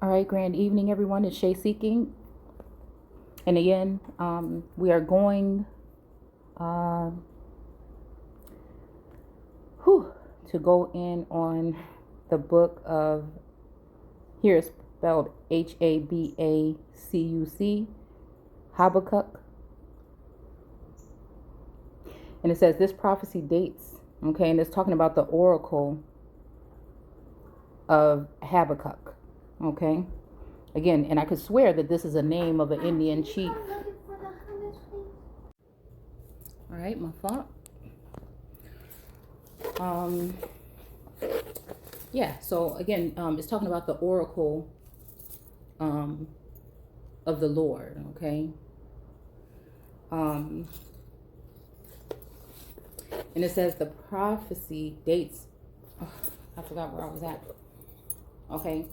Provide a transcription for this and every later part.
All right, grand evening, everyone. It's Shay Seeking. And again, we are going uh, to go in on the book of, here it's spelled Habacuc, Habacuc. And it says this prophecy dates, okay, and it's talking about the oracle of Habacuc, okay? Again, and I could swear that this is a name of an Indian chief. All right, my fault. Yeah, so again, it's talking about the oracle of the Lord, okay? And it says the prophecy dates, I forgot where I was at, okay?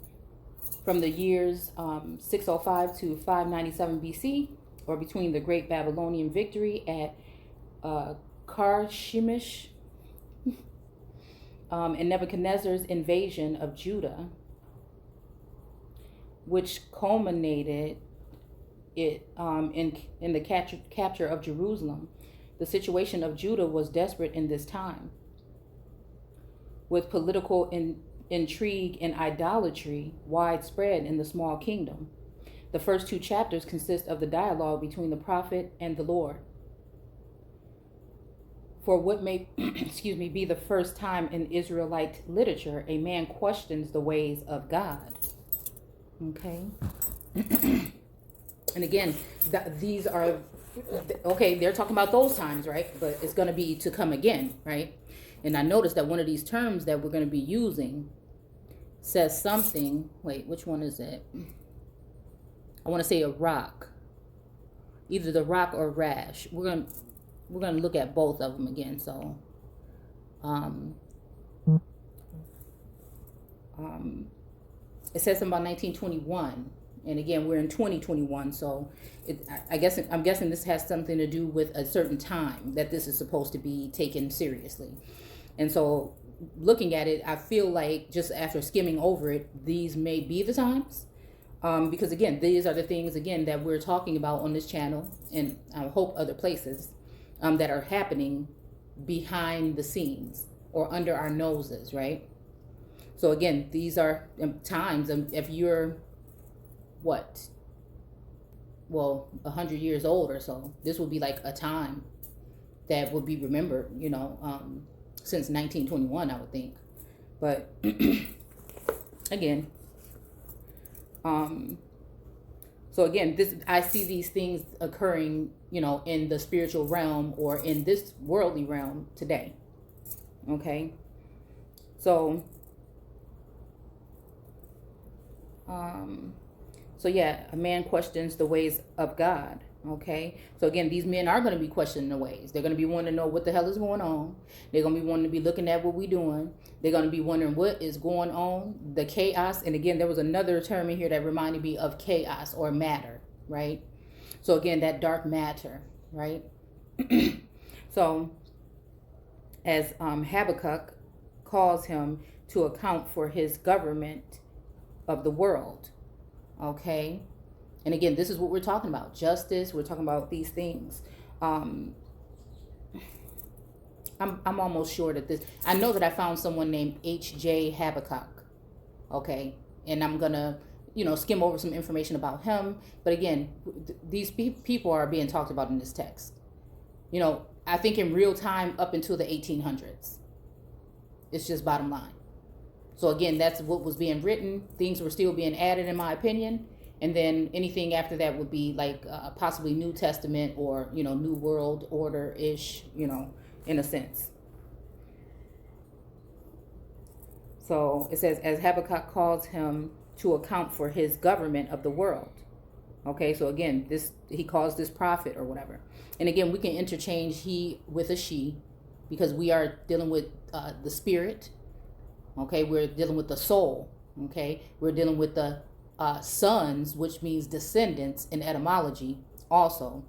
From the years 605 to 597 BC, or between the great Babylonian victory at Karshemish and Nebuchadnezzar's invasion of Judah, which culminated it in the capture of Jerusalem. The situation of Judah was desperate in this time, with political intrigue and idolatry widespread in the small kingdom. The first two chapters consist of the dialogue between the prophet and the Lord. For what may, be the first time in Israelite literature, a man questions the ways of God. Okay. And again, these are, okay, they're talking about those times, right? But it's going to be to come again, right? And I noticed that one of these terms that we're going to be using says something. Wait, which one is it? I want to say a rock. Either the rock or rash. We're going to look at both of them again. So, it says something about 1921. And again, we're in 2021, so I'm guessing this has something to do with a certain time that this is supposed to be taken seriously. And so, looking at it, I feel like just after skimming over it, these may be the times, because again, these are the things again that we're talking about on this channel, and I hope other places, that are happening behind the scenes or under our noses, right? So again, these are times, if you're 100 years old or so, this will be like a time that will be remembered, since 1921, I would think. But again, so again, I see these things occurring, in the spiritual realm or in this worldly realm today. Okay, so yeah, a man questions the ways of God. Okay, so again, these men are going to be questioning the ways. They're going to be wanting to know what the hell is going on. They're going to be wanting to be looking at what we're doing. They're going to be wondering what is going on, the chaos. And again, there was another term in here that reminded me of chaos or matter, right? So again, that dark matter, right? So as Habakkuk calls him to account for his government of the world. Okay, and again, this is what we're talking about: justice. We're talking about these things. I'm almost sure that this. I know that I found someone named H.J. Habakkuk. Okay, and I'm gonna, skim over some information about him. But again, these people are being talked about in this text. I think in real time up until the 1800s. It's just bottom line. So again, that's what was being written. Things were still being added, in my opinion. And then anything after that would be like possibly New Testament or, New World Order-ish, in a sense. So it says, as Habakkuk calls him to account for his government of the world. Okay, so again, he calls this prophet or whatever. And again, we can interchange he with a she, because we are dealing with the spirit. Okay, we're dealing with the soul. Okay, we're dealing with the sons, which means descendants in etymology also,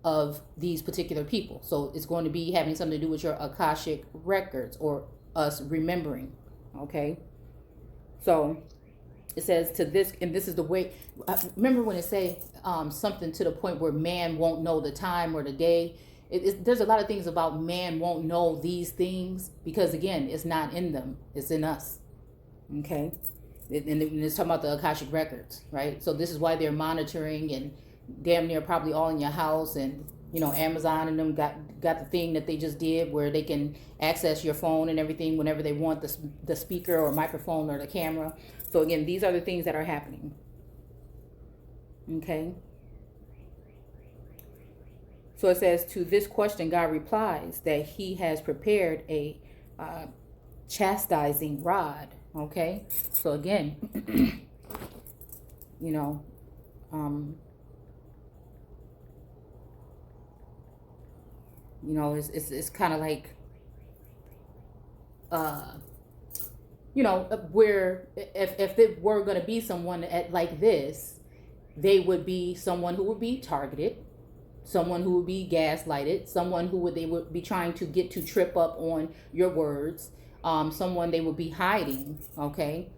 of these particular people. So it's going to be having something to do with your Akashic records or us remembering. Okay, so It says to this, and this is the way. Remember when it say something to the point where man won't know the time or the day. There's a lot of things about man won't know these things because again, it's not in them; it's in us. Okay, and it's talking about the Akashic records, right? So this is why they're monitoring and damn near probably all in your house, and Amazon and them got the thing that they just did where they can access your phone and everything whenever they want, the speaker or microphone or the camera. So again, these are the things that are happening. Okay. So it says, to this question, God replies that he has prepared a chastising rod. Okay. So again, it's kind of like, where if it were going to be someone like this, they would be someone who would be targeted, someone who would be gaslighted, someone who they would be trying to get to trip up on your words, someone they would be hiding, okay?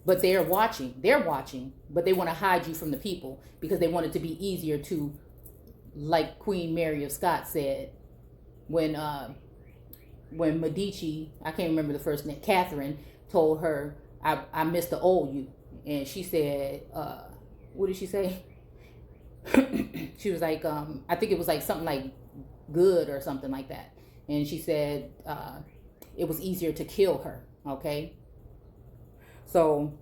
But they're watching, but they want to hide you from the people because they want it to be easier to, like Queen Mary of Scots said, when Medici, I can't remember the first name, Catherine, told her, I miss the old you. And she said, what did she say? She was like, I think it was like something like good or something like that. And she said it was easier to kill her, okay? So,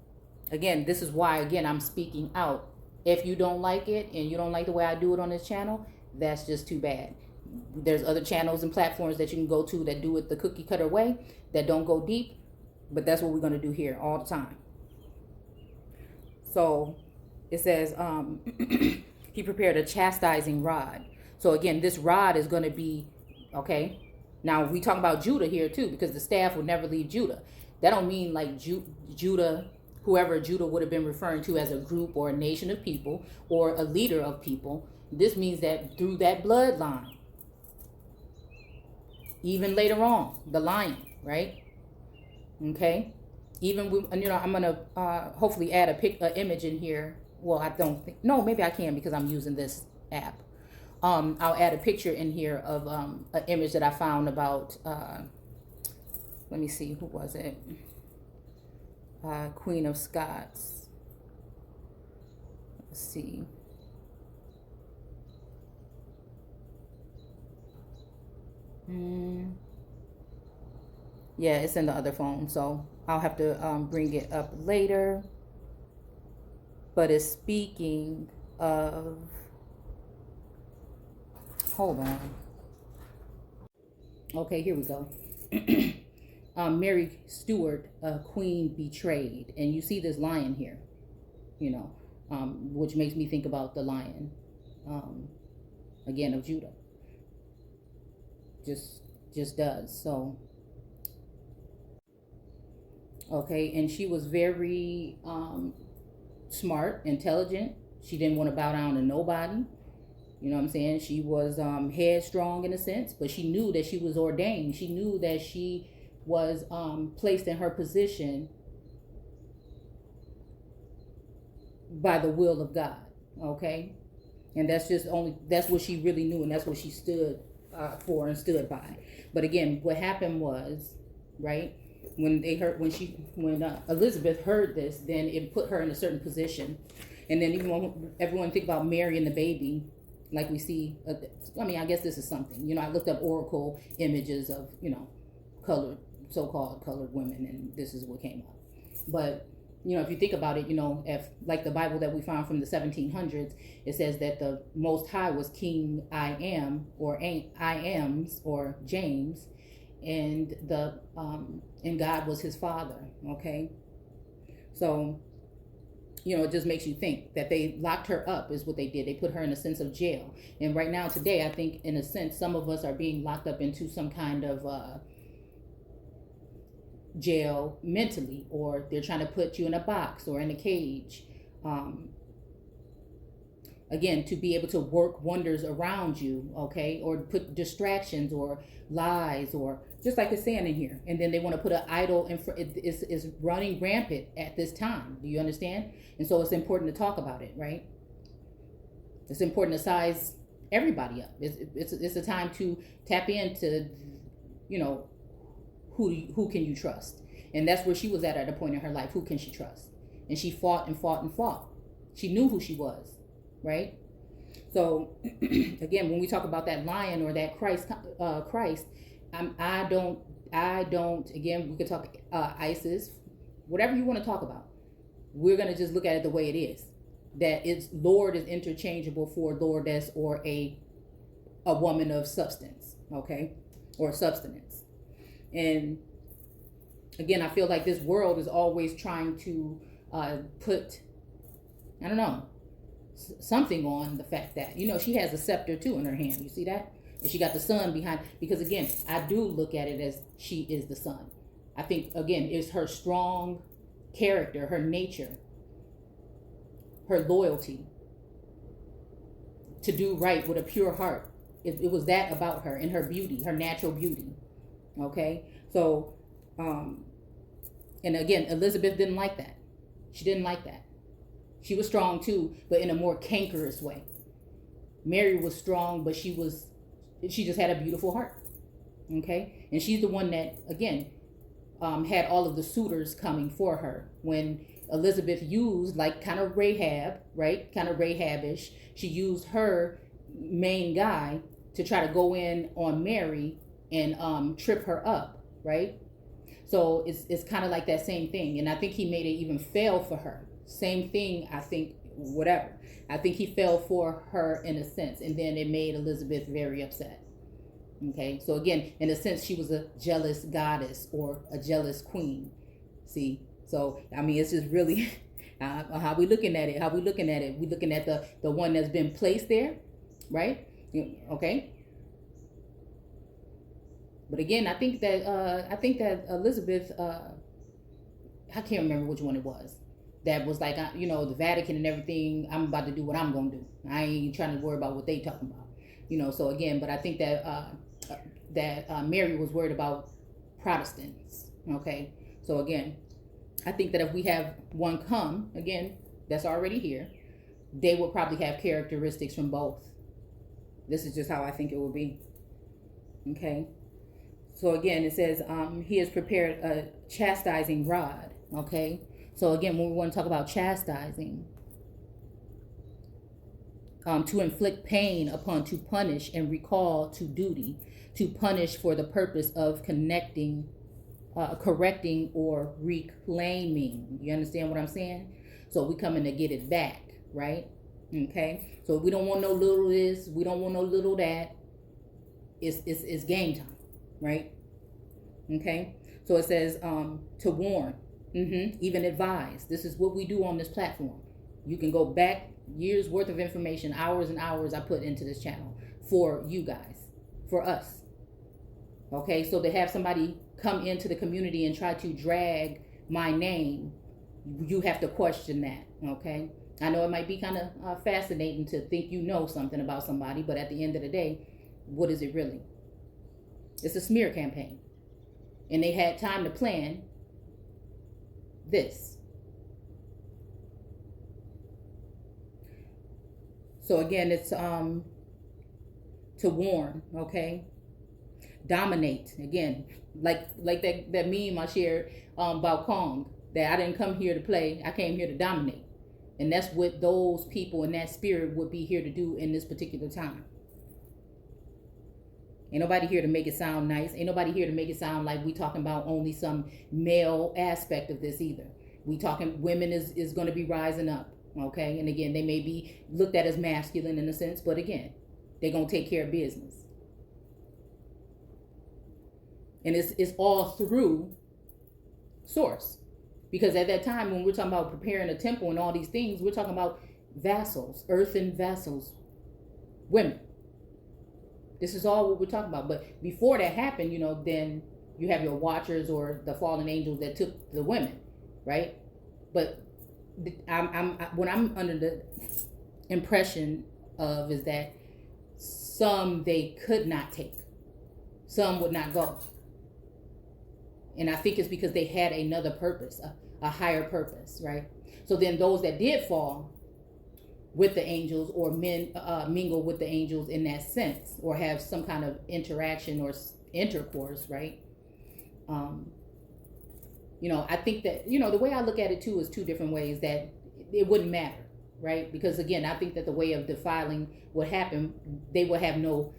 again, this is why, again, I'm speaking out. If you don't like it and you don't like the way I do it on this channel, that's just too bad. There's other channels and platforms that you can go to that do it the cookie cutter way, that don't go deep, but that's what we're going to do here all the time. So it says he prepared a chastising rod. So again, this rod is going to be, okay, now we talk about Judah here too, because the staff would never leave Judah. That don't mean like Judah, whoever Judah would have been referring to as a group or a nation of people or a leader of people. This means that through that bloodline, even later on, the lion, right? Okay. Even with, I'm gonna hopefully add a image in here. Well, I don't think, no, maybe I can because I'm using this app. I'll add a picture in here of an image that I found about. Let me see, who was it? Queen of Scots. Let's see. Yeah, it's in the other phone, so I'll have to bring it up later. But it's speaking of, hold on. Okay, here we go. Mary Stuart, Queen Betrayed. And you see this lion here, which makes me think about the lion, again, of Judah. Just does. So, okay, and she was very smart, intelligent. She didn't want to bow down to nobody. You know what I'm saying? She was headstrong in a sense, but she knew that she was ordained. She knew that she was placed in her position by the will of God. Okay, and that's what she really knew, and that's what she stood for and stood by. But again, what happened was, right, when Elizabeth heard this, then it put her in a certain position. And then even when everyone think about Mary and the baby, like we see, I guess this is something, I looked up oracle images of, colored, so-called colored women, and this is what came up. But, if you think about it, if like the Bible that we found from the 1700s, it says that the Most High was King I Am, or I Ams, or James, and and God was his father. Okay, so it just makes you think that they locked her up is what they did. They put her in a sense of jail. And right now today, I think in a sense some of us are being locked up into some kind of jail mentally, or they're trying to put you in a box or in a cage, again, to be able to work wonders around you, okay, or put distractions or lies or just like it's saying in here. And then they want to put an idol in front. It's running rampant at this time. Do you understand? And so it's important to talk about it, right? It's important to size everybody up. It's a time to tap into, you know, who can you trust? And that's where she was at a point in her life. Who can she trust? And she fought and fought and fought. She knew who she was, right? So again, when we talk about that lion or that Christ, I don't. Again, we could talk ISIS, whatever you want to talk about. We're gonna just look at it the way it is. That it's Lord is interchangeable for lordess or a woman of substance, okay, or substance. And again, I feel like this world is always trying to put, I don't know, something on the fact that, you know, she has a scepter too in her hand. You see that? And she got the sun behind, because again, I do look at it as she is the sun. I think, again, it's her strong character, her nature, her loyalty to do right with a pure heart. It was that about her and her beauty, her natural beauty. Okay? So, and again, Elizabeth didn't like that. She didn't like that. She was strong too, but in a more cankerous way. Mary was strong, but she just had a beautiful heart. Okay? And she's the one that, again, had all of the suitors coming for her. When Elizabeth used, like, kind of Rahab, right? Kind of Rahab-ish. She used her main guy to try to go in on Mary and trip her up, right? So it's kind of like that same thing. And I think he made it even fail for her. Same thing, I think, whatever. I think he fell for her in a sense. And then it made Elizabeth very upset. Okay, so again, in a sense, she was a jealous goddess or a jealous queen. See? So, I mean, it's just really how we looking at it. How we looking at it. We looking at the one that's been placed there, right? Okay. But again, I think that Elizabeth, I can't remember which one it was. That was like, you know, the Vatican and everything. I'm about to do what I'm gonna do. I ain't trying to worry about what they talking about, you know. So again, but I think that Mary was worried about Protestants. Okay, so again, I think that if we have one come again, that's already here, they will probably have characteristics from both. This is just how I think it will be. Okay. So again, it says he has prepared a chastising rod. Okay. So again, when we want to talk about chastising, to inflict pain upon, to punish and recall to duty, to punish for the purpose of correcting or reclaiming. You understand what I'm saying? So we coming to get it back, right? Okay. So we don't want no little this, we don't want no little that. It's game time, right? Okay. So it says to warn, even advise. This is what we do on this platform. You can go back years worth of information, hours and hours I put into this channel for you guys, for us. Okay, so to have somebody come into the community and try to drag my name, you have to question that. Okay, I know it might be kind of fascinating to think you know something about somebody, but at the end of the day, what is it really? It's a smear campaign, and they had time to plan this. So again, it's to warn, okay? Dominate, again, like that meme I shared about Kong, that I didn't come here to play, I came here to dominate. And that's what those people in that spirit would be here to do in this particular time. Ain't nobody here to make it sound nice. Ain't nobody here to make it sound like we talking about only some male aspect of this either. We talking women is going to be rising up, okay? And again, they may be looked at as masculine in a sense, but again, they're going to take care of business. And it's all through source. Because at that time, when we're talking about preparing a temple and all these things, we're talking about vassals, earthen vessels, women. This is all what we're talking about. But before that happened, you know, then you have your watchers or the fallen angels that took the women, right? But what I'm under the impression of is that some they could not take. Some would not go. And I think it's because they had another purpose, a higher purpose, right? So then those that did fall with the angels, or mingle with the angels in that sense, or have some kind of interaction or intercourse, right? I think that, the way I look at it too is two different ways, that it wouldn't matter, right? Because again, I think that the way of defiling would happen, they would have no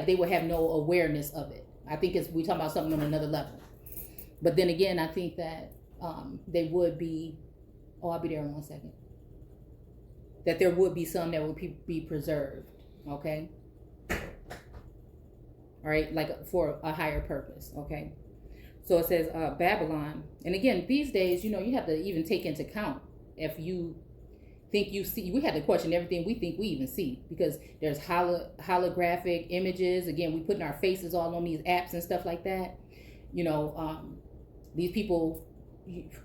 awareness of it. I think we talking about something on another level. But then again, I think that they would be, I'll be there in 1 second, that there would be some that would be preserved, okay? All right, like for a higher purpose, okay? So it says Babylon. And again, these days, you have to even take into account if you think you see, we had to question everything we think we even see, because there's holographic images. Again, we putting our faces all on these apps and stuff like that. These people,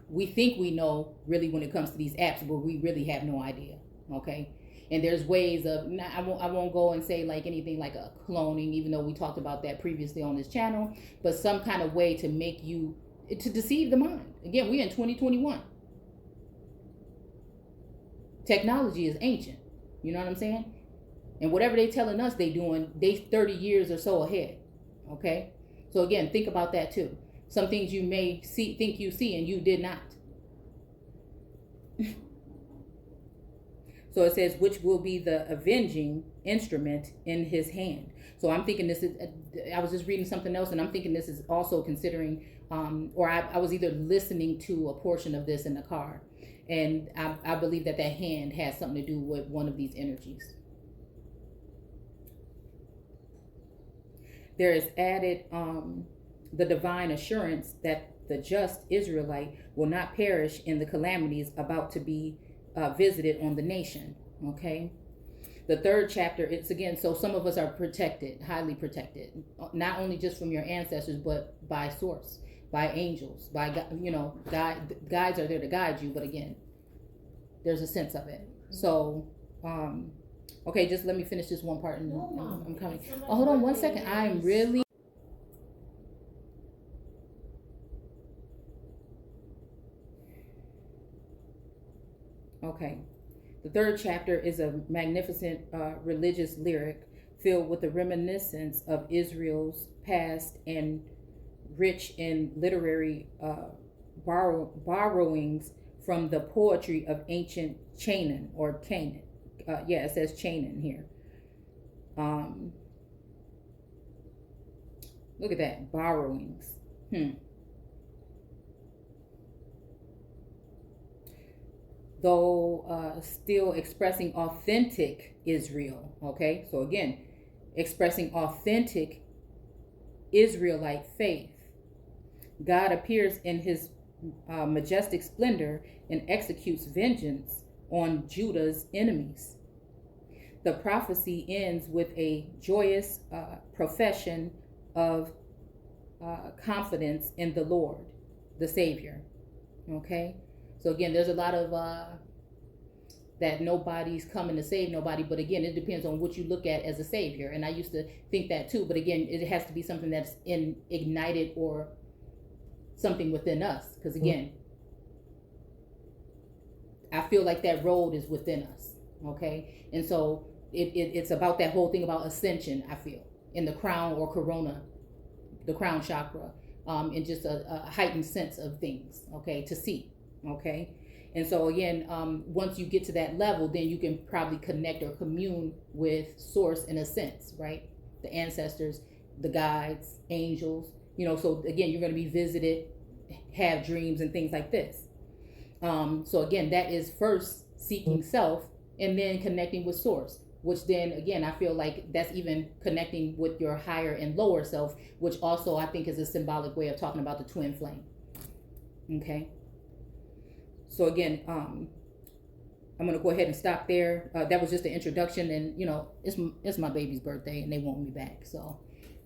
we think we know really when it comes to these apps, but we really have no idea, okay? And there's ways of, I won't go and say like anything like a cloning, even though we talked about that previously on this channel, but some kind of way to make you, to deceive the mind. Again, we're in 2021. Technology is ancient. You know what I'm saying? And whatever they telling us they doing, they 30 years or so ahead. Okay? So again, think about that too. Some things you may think you see and you did not. So it says, which will be the avenging instrument in his hand. So I'm thinking this is, I was just reading something else, and I'm thinking this is also considering, or I was either listening to a portion of this in the car, and I believe that hand has something to do with one of these energies. There is added the divine assurance that the just Israelite will not perish in the calamities about to be visited on the nation. Okay, the third chapter, it's again, so some of us are protected, highly protected, not only just from your ancestors, but by source, by angels, by guides are there to guide you. But again, there's a sense of it. So okay, just let me finish this one part, and I'm coming. Oh, hold on 1 second. I'm really okay. The third chapter is a magnificent religious lyric filled with the reminiscence of Israel's past and rich in literary borrowings from the poetry of ancient Canaan, or Canaan. It says Canaan here. Look at that, borrowings. Though still expressing authentic Israel. Okay, so again, expressing authentic Israelite faith. God appears in his majestic splendor and executes vengeance on Judah's enemies. The prophecy ends with a joyous profession of confidence in the Lord, the Savior. Okay, so again, there's a lot of that nobody's coming to save nobody, but again, it depends on what you look at as a savior. And I used to think that too, but again, it has to be something that's ignited or something within us, because again, I feel like that road is within us. Okay, and so it's about that whole thing about ascension, I feel, in the crown or corona, the crown chakra, and just a heightened sense of things, okay, to see. Okay, and so again, once you get to that level, then you can probably connect or commune with source in a sense, right? The ancestors, the guides, angels, so again, you're going to be visited, have dreams and things like this. So again, that is first seeking self and then connecting with source, which then again, I feel like that's even connecting with your higher and lower self, which also I think is a symbolic way of talking about the twin flame. Okay. So again, I'm going to go ahead and stop there. That was just the introduction, and it's my baby's birthday and they want me back. So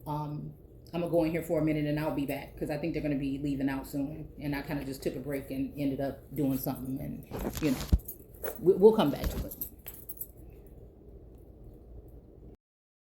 I'm going to go in here for a minute and I'll be back, because I think they're going to be leaving out soon. And I kind of just took a break and ended up doing something, and we'll come back to it.